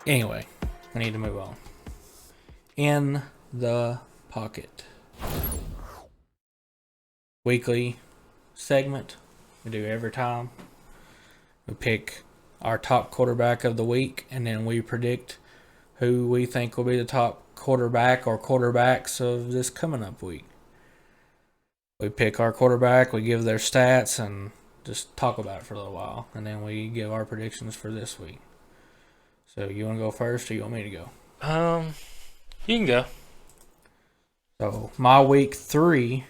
Anyway, I need to move on. In the pocket. Weekly segment we do every time. We pick our top quarterback of the week, and then we predict who we think will be the top quarterback or quarterbacks of this coming up week. We pick our quarterback, we give their stats, and just talk about it for a little while, and then we give our predictions for this week. So you want to go first, or you want me to go? You can go. So my week three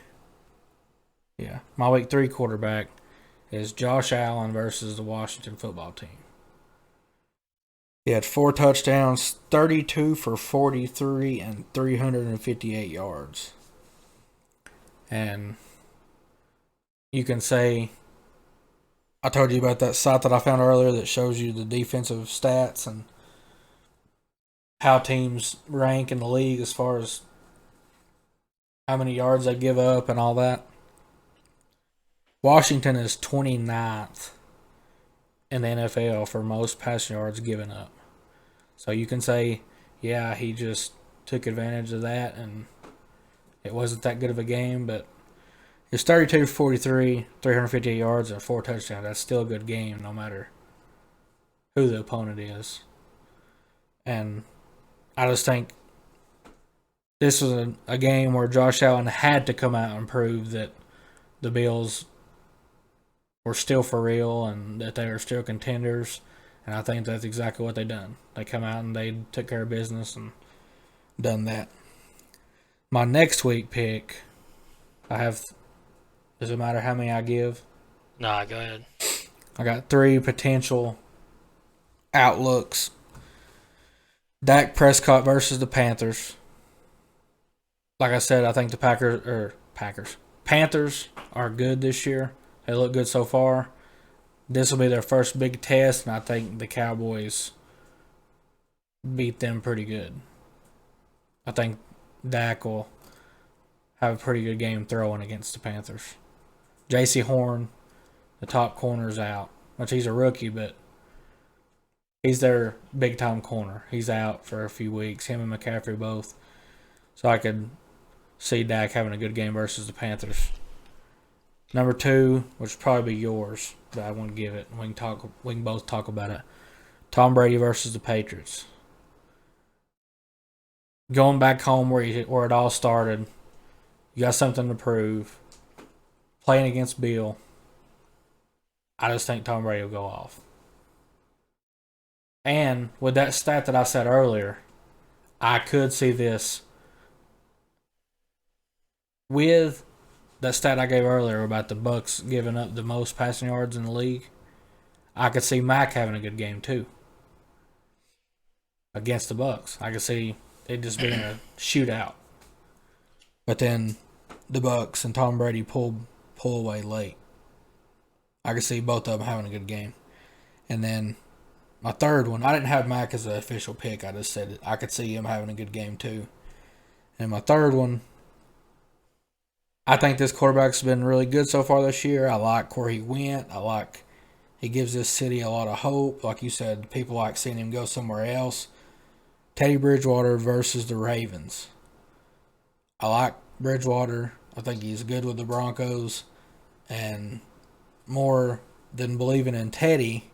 quarterback is Josh Allen versus the Washington football team. He had 4 touchdowns, 32 for 43, and 358 yards. And you can say, I told you about that site that I found earlier that shows you the defensive stats and how teams rank in the league as far as how many yards they give up and all that. Washington is 29th in the NFL for most passing yards given up. So you can say, yeah, he just took advantage of that and it wasn't that good of a game, but it's 32 43, 358 yards, and 4 touchdowns. That's still a good game no matter who the opponent is. And I just think this was a game where Josh Allen had to come out and prove that the Bills were still for real and that they are still contenders. And I think that's exactly what they done. They come out and they took care of business and done that. My next week pick, I have. Does it matter how many I give? Nah, go ahead. I got 3 potential outlooks. Dak Prescott versus the Panthers. Like I said, I think the Panthers are good this year. They look good so far. This will be their first big test, and I think the Cowboys beat them pretty good. I think Dak will have a pretty good game throwing against the Panthers. J.C. Horn, the top corner's out. Which he's a rookie, but he's their big-time corner. He's out for a few weeks. Him and McCaffrey both. So I could see Dak having a good game versus the Panthers. Number 2, which would probably be yours, but I won't give it. We can both talk about it. Tom Brady versus the Patriots. Going back home where it all started. You got something to prove. Playing against Bill. I just think Tom Brady will go off. And with that stat that I said earlier, I could see this with that stat I gave earlier about the Bucks giving up the most passing yards in the league. I could see Mac having a good game too against the Bucks. I could see it just being a shootout. But then the Bucks and Tom Brady pull away late. I could see both of them having a good game. And then my third one, I didn't have Mac as an official pick. I just said I could see him having a good game too. And my third one, I think this quarterback's been really good so far this year. I like where he went. He gives this city a lot of hope. Like you said, people like seeing him go somewhere else. Teddy Bridgewater versus the Ravens. I like Bridgewater. I think he's good with the Broncos. And more than believing in Teddy,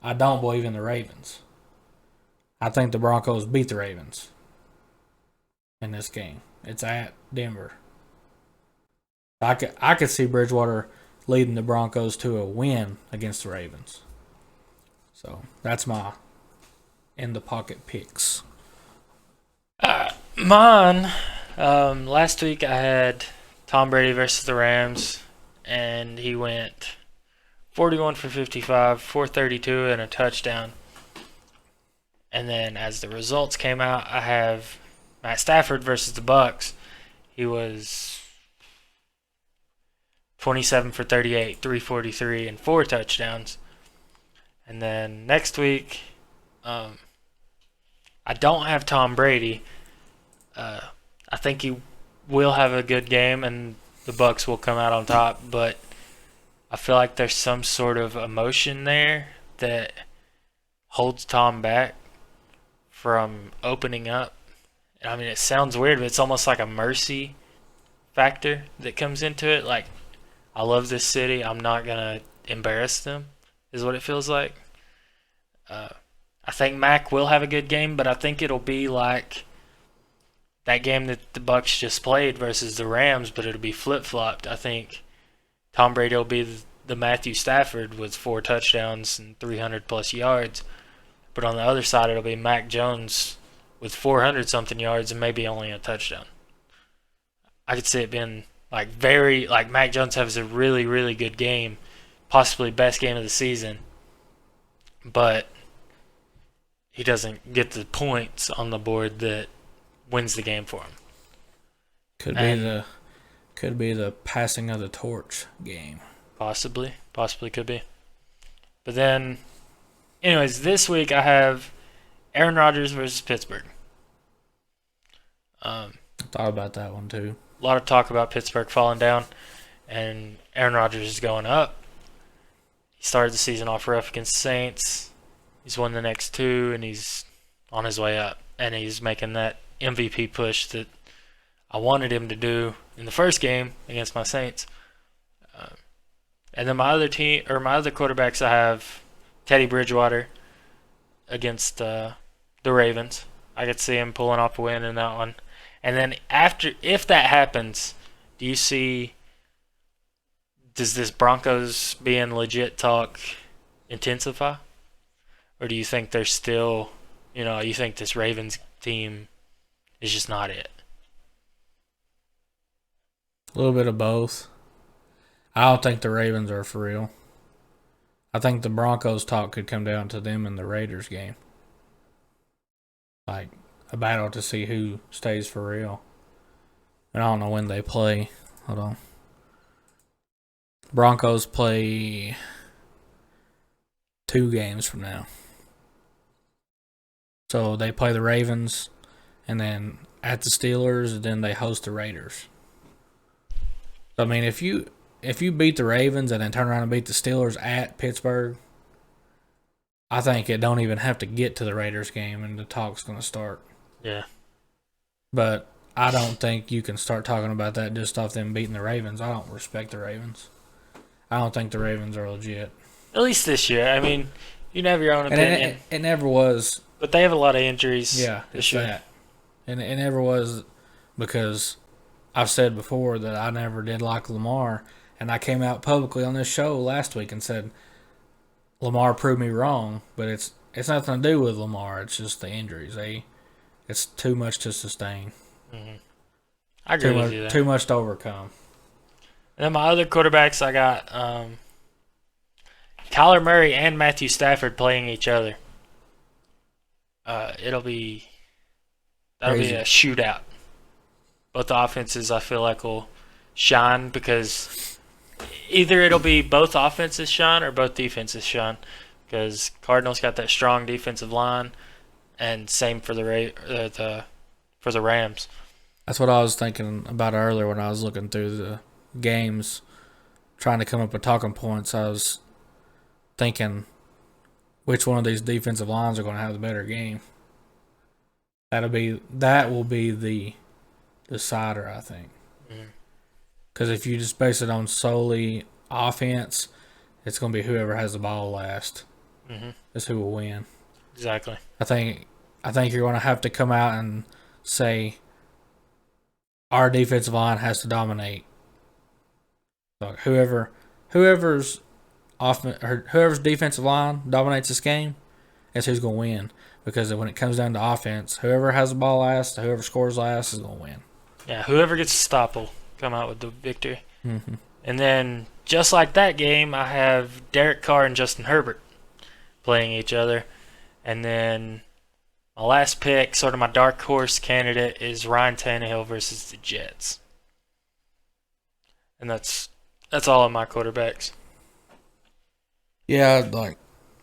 I don't believe in the Ravens. I think the Broncos beat the Ravens in this game. It's at Denver. I could see Bridgewater leading the Broncos to a win against the Ravens. So that's my in the pocket picks. Mine. Last week I had Tom Brady versus the Rams, and he went 41 for 55, 432, and a touchdown. And then as the results came out, I have Matt Stafford versus the Bucks. He was 27 for 38, 343, and 4 touchdowns. And then next week, I don't have Tom Brady. I think he will have a good game, and the Bucks will come out on top. But I feel like there's some sort of emotion there that holds Tom back. from opening up. I mean, it sounds weird, but it's almost like a mercy factor that comes into it. Like, I love this city. I'm not going to embarrass them, is what it feels like. I think Mac will have a good game, but I think it'll be like that game that the Bucs just played versus the Rams, but it'll be flip-flopped. I think Tom Brady will be the Matthew Stafford with 4 touchdowns and 300-plus yards. But on the other side, it'll be Mac Jones with 400-something yards and maybe only a touchdown. I could see it being like Mac Jones has a really, really good game, possibly best game of the season, but he doesn't get the points on the board that wins the game for him. Could be the passing of the torch game. Possibly could be. But then, anyways, this week I have Aaron Rodgers versus Pittsburgh. Thought about that one too. A lot of talk about Pittsburgh falling down, and Aaron Rodgers is going up. He started the season off rough against the Saints. He's won the next 2, and he's on his way up. And he's making that MVP push that I wanted him to do in the first game against my Saints. And then my other quarterbacks, I have Teddy Bridgewater against the Ravens. I could see him pulling off a win in that one. And then if that happens, does this Broncos being legit talk intensify? Or do you think they're still, you think this Ravens team is just not it? A little bit of both. I don't think the Ravens are for real. I think the Broncos talk could come down to them in the Raiders game. Like a battle to see who stays for real. And I don't know when they play. Hold on. Broncos play 2 games from now. So they play the Ravens, and then at the Steelers, and then they host the Raiders. So, I mean, if you beat the Ravens and then turn around and beat the Steelers at Pittsburgh, I think it don't even have to get to the Raiders game, and the talk's going to start. Yeah. But I don't think you can start talking about that just off them beating the Ravens. I don't respect the Ravens. I don't think the Ravens are legit. At least this year. I mean, you can have your own opinion. And it never was. But they have a lot of injuries. Yeah, this year. That. And it never was, because I've said before that I never did like Lamar, and I came out publicly on this show last week and said Lamar proved me wrong, but it's nothing to do with Lamar. It's just the injuries. It's too much to sustain. Mm-hmm. I agree with you there. Too much to overcome. And then my other quarterbacks, I got Kyler Murray and Matthew Stafford playing each other. That'll be a shootout. Both offenses, I feel like, will shine, because either it'll be both offenses shine or both defenses shine, because Cardinals got that strong defensive line, and same for the Rams. That's what I was thinking about earlier when I was looking through the games, trying to come up with talking points. I was thinking, which one of these defensive lines are going to have the better game? That will be the decider, I think. Because if you just base it on solely offense, it's going to be whoever has the ball last. That's who will win. Exactly. I think you're going to have to come out and say our defensive line has to dominate. So whoever's defensive line dominates this game, that's who's going to win. Because when it comes down to offense, whoever has the ball last, whoever scores last is going to win. Yeah, whoever gets the stop will come out with the victory. Mm-hmm. And then, just like that game, I have Derek Carr and Justin Herbert playing each other. And then my last pick, sort of my dark horse candidate, is Ryan Tannehill versus the Jets. And that's all of my quarterbacks. Yeah, like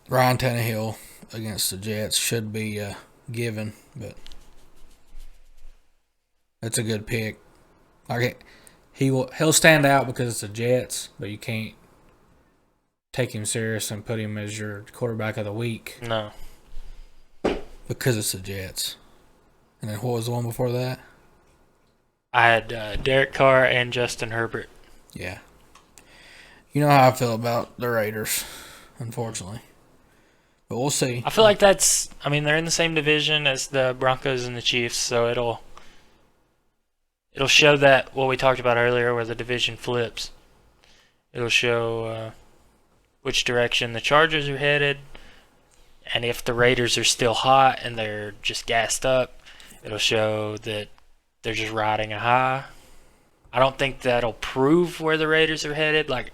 Ryan Tannehill against the Jets should be given, but that's a good pick. Like he'll stand out because it's the Jets, but you can't take him serious and put him as your quarterback of the week. No. Because it's the Jets. And then what was the one before that? I had Derek Carr and Justin Herbert. Yeah. You know how I feel about the Raiders, unfortunately. But we'll see. I feel like they're in the same division as the Broncos and the Chiefs, so it'll show that what we talked about earlier where the division flips. It'll show which direction the Chargers are headed, and if the Raiders are still hot and they're just gassed up, it'll show that they're just riding a high. I don't think that'll prove where the Raiders are headed. Like,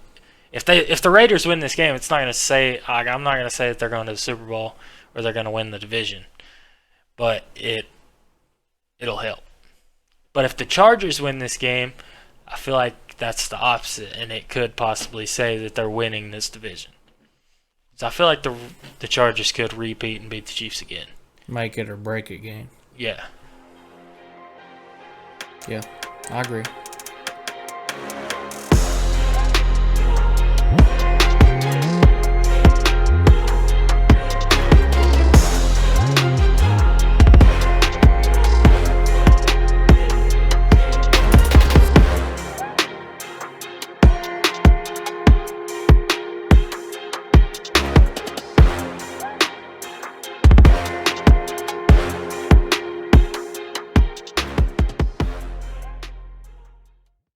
if the Raiders win this game, it's not going to say, I'm not going to say that they're going to the Super Bowl or they're going to win the division, but it'll help. But if the Chargers win this game, I feel like that's the opposite, and it could possibly say that they're winning this division. So I feel like the Chargers could repeat and beat the Chiefs again. Make it or break it game. Yeah. Yeah, I agree.